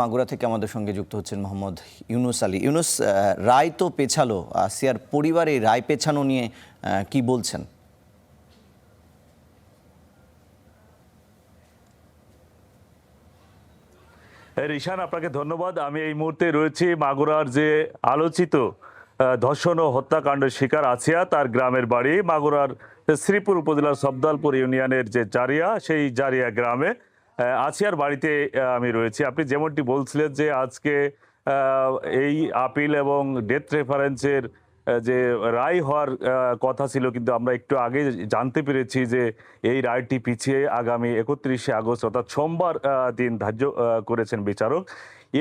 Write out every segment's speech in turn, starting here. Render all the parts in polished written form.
মাগুরা থেকে আমাদের সঙ্গে যুক্ত হচ্ছেন মোহাম্মদ ইউনুস আলী। ইউনুস, রায় তো পেছালো, আসিয়ার পরিবার এই রায় পেছানো নিয়ে কি বলছেন? রিশান, আপনাকে ধন্যবাদ। আমি এই মুহূর্তে রয়েছি মাগুরার যে আলোচিত ধর্ষণ ও হত্যাকাণ্ডের শিকার আসিয়া তার গ্রামের বাড়ি মাগুরার শ্রীপুর উপজেলার সবদালপুর ইউনিয়নের যে জারিয়া, সেই জারিয়া গ্রামে আসিয়ার বাড়িতে আমি রয়েছি। আপনি যেমনটি বলছিলেন যে আজকে এই আপিল এবং ডেথ রেফারেন্সের যে রায় হওয়ার কথা ছিল, কিন্তু আমরা একটু আগে জানতে পেরেছি যে এই রায়টি পিছিয়ে আগামী 31শে আগস্ট অর্থাৎ সোমবার দিন ধার্য করেছেন বিচারক।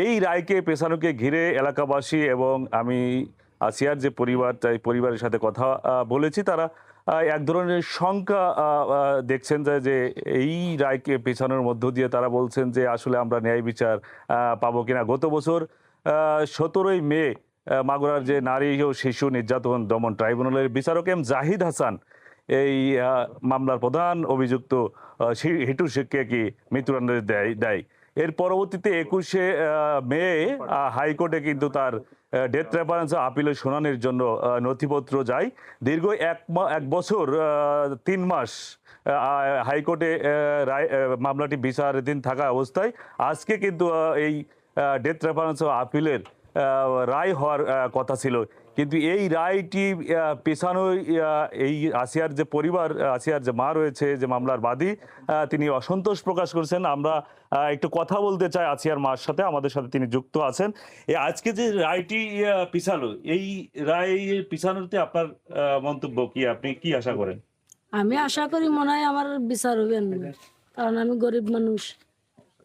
এই রায়কে পেছানোকে ঘিরে এলাকাবাসী এবং আমি আসিয়ার যে পরিবার, তাই পরিবারের সাথে কথা বলেছি, তারা এক ধরনের শঙ্কা দেখছেন যে এই রায়কে পেছানোর মধ্য দিয়ে তারা বলছেন যে আসলে আমরা ন্যায় বিচার পাবো কিনা। গত বছর 17ই মে মাগুরার যে নারী ও শিশু নির্যাতন দমন ট্রাইব্যুনালের বিচারক এম জাহিদ হাসান এই মামলার প্রধান অভিযুক্ত হিটু শেখকে কি মৃত্যুদণ্ড দেয়। এর পরবর্তীতে 21শে মে হাইকোর্টে কিন্তু তার ডেথ রেফারেন্স আপিলের শুনানির জন্য নথিপত্র যায়। দীর্ঘ এক বছর 3 মাস হাইকোর্টে মামলাটি বিচারাধীন থাকা অবস্থায় আজকে কিন্তু এই ডেথ রেফারেন্স আপিলের রায় হওয়ার কথা ছিল, কিন্তু এই রায়টি পেছানো এই আসিয়ার যে পরিবার, আসিয়ার যে মা রয়েছে, যে মামলার বাদী, তিনি অসন্তোষ প্রকাশ করেছেন। আমরা একটু কথা বলতে চাই আসিয়ার মার সাথে, আমাদের সাথে তিনি যুক্ত আছেন। আজকে যে রায়টি পিছালো, এই রায় পিছানোতে আপনার মন্তব্য কি? আপনি কি আশা করেন? আমি আশা করি মনে হয় আমার বিচার হবেন, কারণ আমি গরিব মানুষ,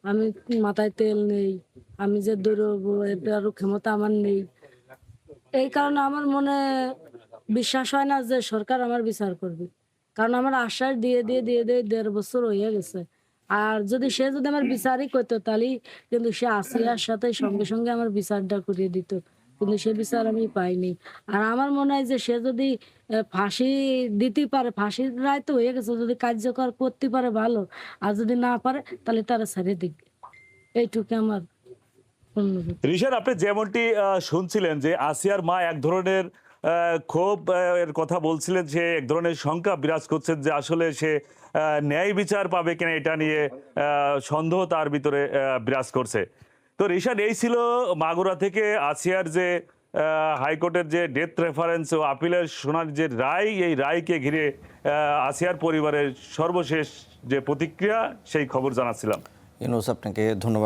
আমি মাথায় তেল নেই, আমি যে দৌড়বো এটারও ক্ষমতা আমার নেই। এই কারণে আমার মনে বিশ্বাস হয় না যে সরকার আমার বিচার করবে, কারণ আমার আশ্বাস দিয়ে 1.5 বছর হয়ে গেছে। আর যদি আমার বিচারই করতো, তাহলে কিন্তু সে আসিয়ার সাথে সঙ্গে সঙ্গে আমার বিচারটা করিয়ে দিত, কিন্তু সে বিচার আমি পাইনি। আর আমার মনে হয় যে সে যদি ফাঁসি দিতে পারে, ফাঁসির রায় তো হয়ে গেছে, যদি কার্যকর করতে পারে ভালো, আর যদি না পারে তাহলে তারা ছেড়ে দিক। এইটুকু আমার অনুরোধ। ঋষান, আপনি যেমনটি শুনছিলেন যে আসিয়ার মা এক ধরনের ক্ষোভ এর কথা বলছিলেন, যে এক ধরনের শঙ্কা বিরাজ করছেন যে আসলে সে ন্যায় বিচার পাবে কিনা, এটা নিয়ে সন্দেহ তার ভিতরে বিরাজ করছে। তো ঋষান, এই ছিল মাগুরা থেকে আসিয়ার যে হাইকোর্টের যে ডেথ রেফারেন্স ও আপিলের শুনানির যে রায়, এই রায়কে ঘিরে আসিয়ার পরিবারের সর্বশেষ যে প্রতিক্রিয়া, সেই খবর জানাচ্ছিলাম। ইউনুস, আপনাকে ধন্যবাদ।